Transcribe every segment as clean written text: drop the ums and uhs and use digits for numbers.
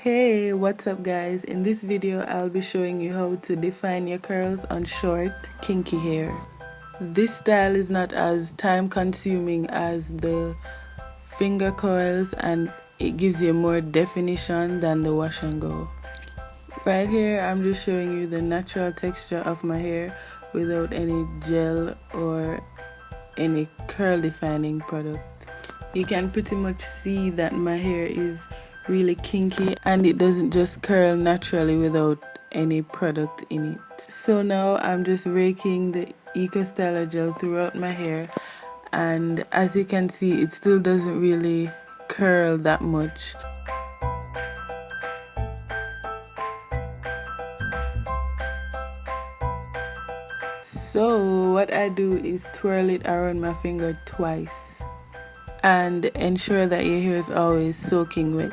Hey, what's up guys? In this video I'll be showing you how to define your curls on short, kinky hair. This style is not as time consuming as the finger coils and it gives you more definition than the wash and go. Right here I'm just showing you the natural texture of my hair without any gel or any curl defining product. You can pretty much see that my hair is really kinky and it doesn't just curl naturally without any product in it. So now I'm just raking the Eco Styler gel throughout my hair, and as you can see it still doesn't really curl that much. So what I do is twirl it around my finger twice and ensure that your hair is always soaking wet.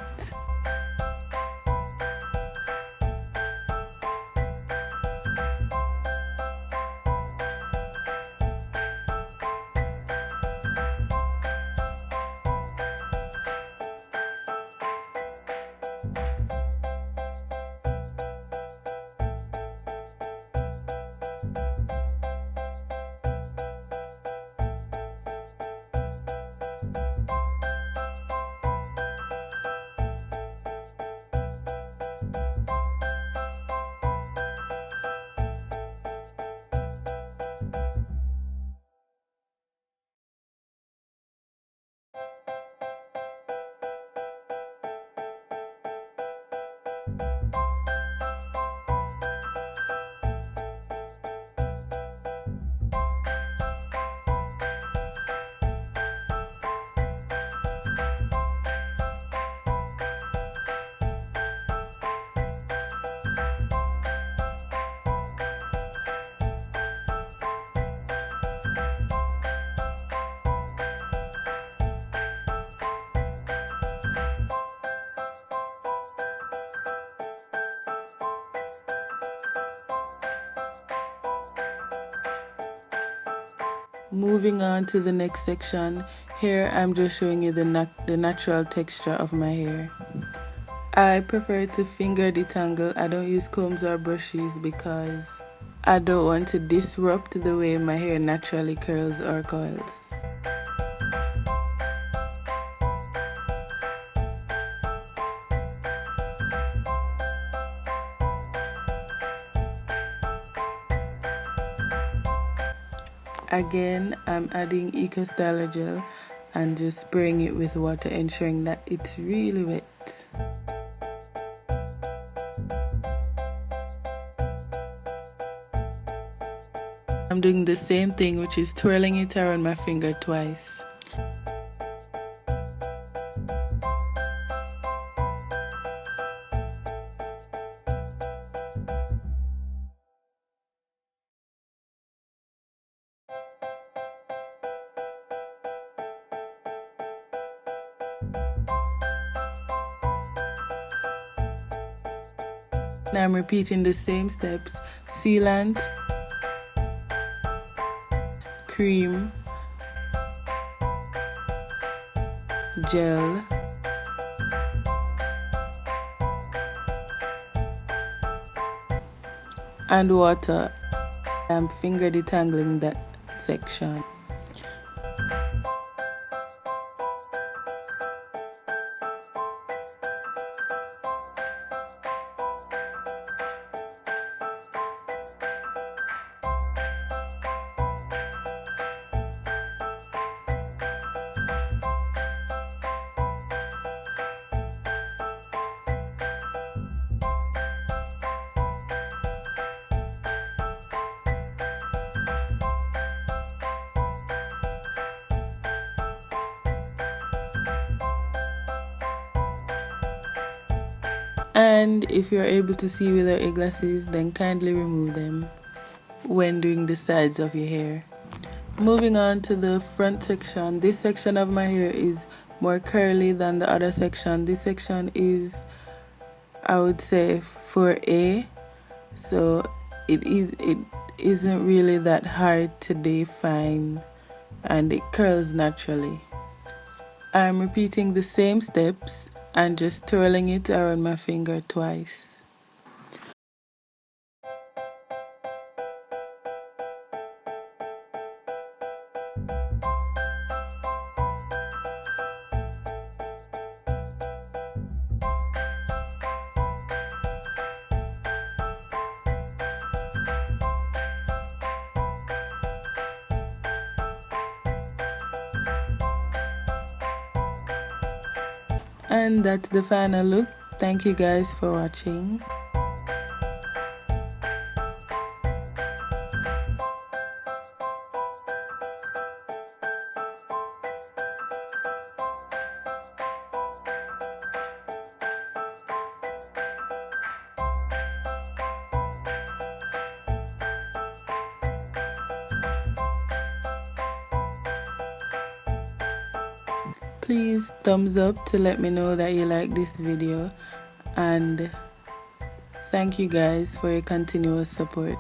Moving on to the next section, here I'm just showing you the natural texture of my hair. I prefer to finger detangle. I don't use combs or brushes because I don't want to disrupt the way my hair naturally curls or coils. Again, I'm adding Eco Styler gel and just spraying it with water, ensuring that it's really wet. I'm doing the same thing, which is twirling it around my finger twice. Now I'm repeating the same steps: sealant, cream, gel, and water. I'm finger detangling that section. And if you're able to see without your glasses, then kindly remove them when doing the sides of your hair. Moving on to the front section. This section of my hair is more curly than the other section. This section is, I would say, 4A, so it isn't really that hard to define and it curls naturally. I'm repeating the same steps and just twirling it around my finger twice. And that's the final look. Thank you guys for watching. Please thumbs up to let me know that you like this video, and thank you guys for your continuous support.